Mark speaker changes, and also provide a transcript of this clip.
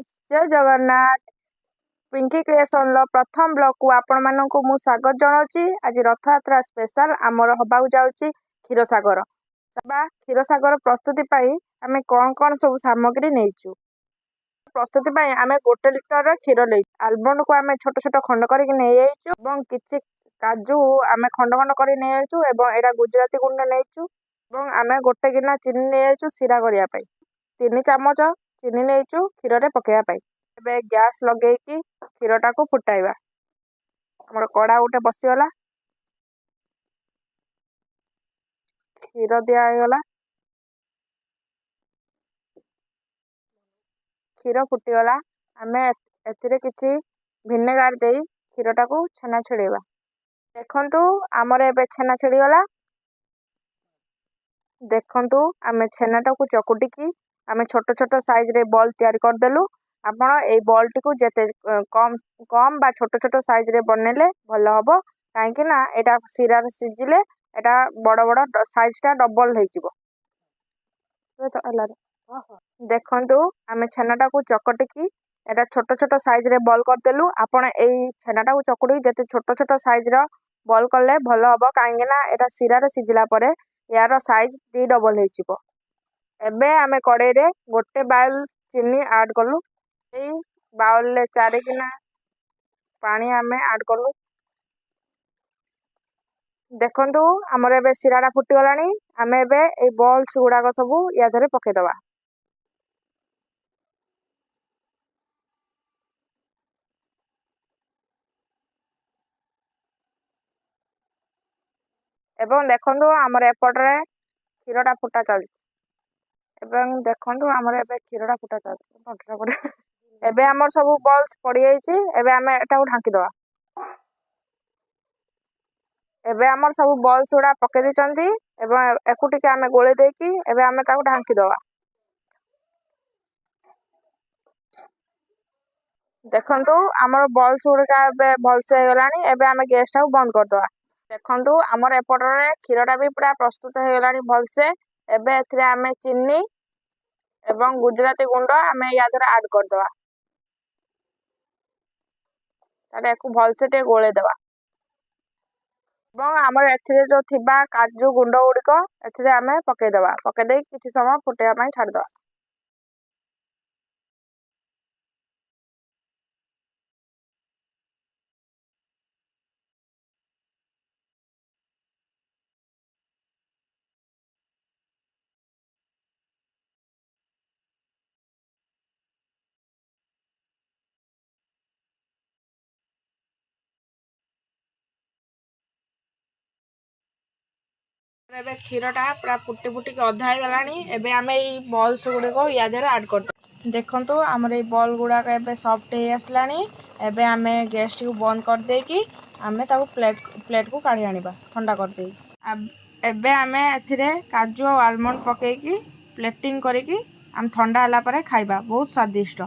Speaker 1: जय जगन्नाथ पिंकी क्रिएशन प्रथम ब्लॉग को आपण मानक मु स्वागत जनाऊँगी। आज रथयात्रा स्पेशल आमर हवा जाऊँगी क्षीरसागर। क्षीरसागर प्रस्तुति आम कौन कौन सब सामग्री नहीं प्रस्तुति आम 1 लिटर क्षीर ले आलमंड को आम छोट छोट खंड कर काजू आम खंड खंड कर गुजराती गुंड नहीं आम 1 गिना चीनी नहीं सीरा करने 3 चामच चीनी नहीं क्षीर में पकड़ापी। गैस लगे क्षीरटा को फुटाइबा। हमर कड़ा गोटे बसीगला क्षीर दिगला क्षीर फुटीगला आम ए भिनेगार दे क्षीरटा को छेना छिड़ेबा। देखंतु आमर एबे छेना छिड़ीगला। देखंतु आम छेनाटा को चकुटिकी आम छोट छोट साइज रे बॉल तैयार करदेलु। आपण ए बॉल टी को जेते कम कम बा छोट छोट साइज रे बननेले भल हम कहीं एटा सीरा सिझिले एटा बड़ बड़ साइज टा डबल हो। देखंतु आम छेनाटा को चकटिकी एटा छोट छोट साइज रे बॉल करदेलु। आपण ए छेनाटा को चकुटी जेते छोट छोट साइज रो बॉल कले भल हम कहीं एटा सीरा रे सिझिला परे यार साइज 2 डबल हो। एबे आमे कड़ाई रे 1 बाउल चीनी ऐड कलु। बाउल ले 4 गिना पानी आमे ऐड कलु। देखंतु हमर एबे सिराटा फुटी गलानी। आमे एबे ए बॉल्स गुडाक सब या धरे पके दबा। एवं देखंतु हमर एपटरे क्षीरटा फुटा चलछि। एवं देखंतु हमर एबे क्षीरटा फुटा चलछि। एबे हमर सब बॉल्स पड़ी जाइछि। एबे आमे एटा को ढांकी दवा। एबे हमर सब बॉल्स गुडा पके दिचंती एवं एकु टिके आमे गोळे देकी एबे आमे ताको ढांकी दवा। देखंतु हमर बॉल्स गुडा एबे भलसे हो गलानी। एबे आमे गैस टा को बंद कर दवा। देखंतु हमर एपटरे क्षीरटा भी पूरा प्रस्तुत हो गलानी भलसे। एबे एथरे आमे चीनी एवं गुजराती गुंड आमे या धरे ऐड कर दवा। ताले एकु भलसे टे गोळे दवा। आमर एथिरे जो थिबा काजू गुंड गुड़िक एथिरे आमे पके दवा। पके दे किछि समय फुटेया पई छाड़ दवा। एबे क्षीरटा पूरा फुटी फुटी के अधा हो गलानी। एबे आमे ई बॉल्स गुड़िक या धरे ऐड कर दो। देखंतु हमर ई बॉल गुड़ाक एबे सॉफ्ट हो आसलानी। एबे आमे गैस टी को बंद कर दे कि आमे ताको प्लेट को काढी आनिबा ठंडा कर दे। एबे आमे एथिरे काजू और आलमंड पके कि प्लेटिंग करी कि आम ठंडा हला परे खाइबा। बहुत स्वादिष्ट।